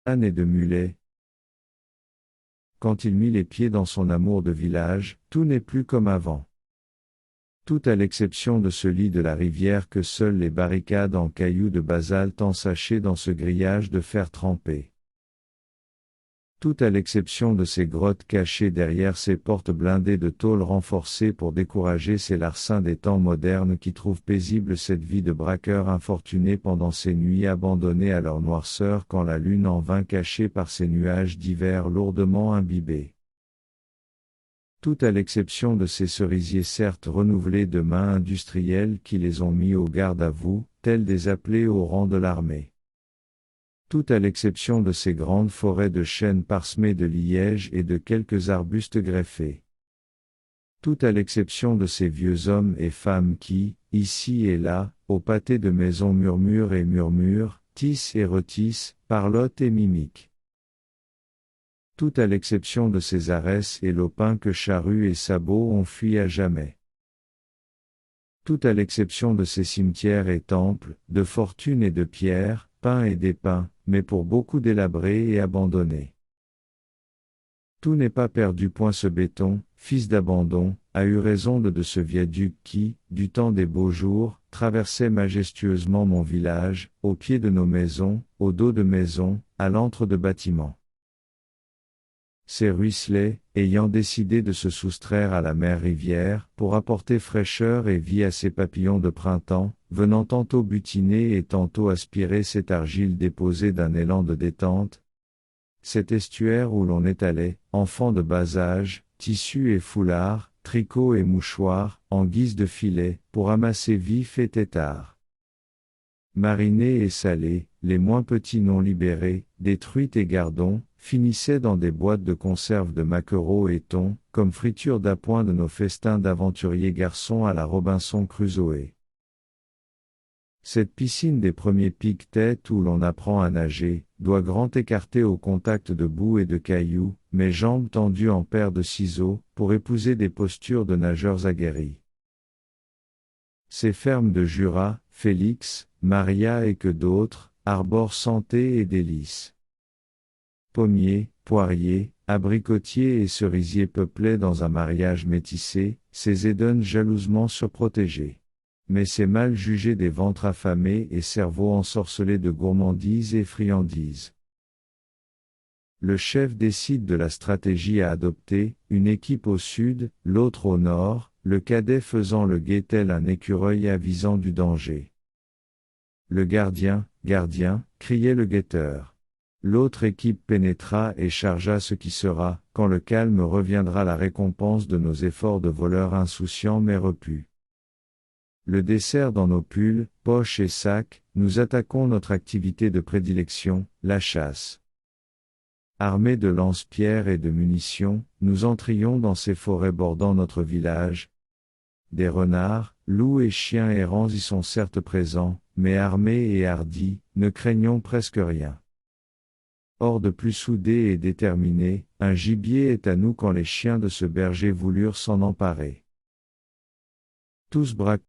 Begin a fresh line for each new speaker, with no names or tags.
âne et de mulets. Quand il mit les pieds dans son amour de village, tout n'est plus comme avant. Tout à l'exception de ce lit de la rivière que seules les barricades en cailloux de basalte ensachés dans ce grillage de fer trempé. Tout à l'exception de ces grottes cachées derrière ces portes blindées de tôles renforcées pour décourager ces larcins des temps modernes qui trouvent paisible cette vie de braqueurs infortunés pendant ces nuits abandonnées à leur noirceur quand la lune en vint cachée par ces nuages d'hiver lourdement imbibés. Tout à l'exception de ces cerisiers certes renouvelés de mains industrielles qui les ont mis au garde à vous, tels des appelés au rang de l'armée. Tout à l'exception de ces grandes forêts de chênes parsemées de lièges et de quelques arbustes greffés. Tout à l'exception de ces vieux hommes et femmes qui, ici et là, au pâté de maisons murmurent et murmurent, tissent et retissent, parlotent et mimiquent. Tout à l'exception de ces aresses et lopins que charrues et sabots ont fui à jamais. Tout à l'exception de ces cimetières et temples, de fortune et de pierres, peints et dépeints, mais pour beaucoup délabrés et abandonnés. Tout n'est pas perdu point ce béton, fils d'abandon, a eu raison de ce viaduc qui, du temps des beaux jours, traversait majestueusement mon village, au pied de nos maisons, au dos de maisons, à l'antre de bâtiments. Ces ruisselets, ayant décidé de se soustraire à la mer rivière, pour apporter fraîcheur et vie à ces papillons de printemps, venant tantôt butiner et tantôt aspirer cette argile déposée d'un élan de détente, cet estuaire où l'on étalait, enfants de bas âge, tissus et foulards, tricots et mouchoirs, en guise de filets, pour amasser vifs et têtards. Marinés et salés, les moins petits non libérés, des truites et gardons, finissaient dans des boîtes de conserve de maquereaux et thon, comme friture d'appoint de nos festins d'aventuriers garçons à la Robinson Crusoe. Cette piscine des premiers pique-têtes où l'on apprend à nager, doigt grand écarté au contact de boue et de cailloux, mes jambes tendues en paire de ciseaux, pour épouser des postures de nageurs aguerris. Ces fermes de Jura, Félix, Maria et que d'autres, arborent santé et délices. Pommiers, poiriers, abricotiers et cerisiers peuplaient dans un mariage métissé, ces Édens jalousement surprotégés. Mais c'est mal jugé des ventres affamés et cerveaux ensorcelés de gourmandises et friandises. Le chef décide de la stratégie à adopter, une équipe au sud, l'autre au nord, le cadet faisant le guet tel un écureuil avisant du danger. Le gardien, criait le guetteur. L'autre équipe pénétra et chargea ce qui sera, quand le calme reviendra la récompense de nos efforts de voleurs insouciants mais repus. Le dessert dans nos pulls, poches et sacs, nous attaquons notre activité de prédilection, la chasse. Armés de lance-pierres et de munitions, nous entrions dans ces forêts bordant notre village. Des renards, loups et chiens errants y sont certes présents, mais armés et hardis, ne craignons presque rien. Horde plus soudée et déterminée, un gibier est à nous quand les chiens de ce berger voulurent s'en emparer. Tous braquent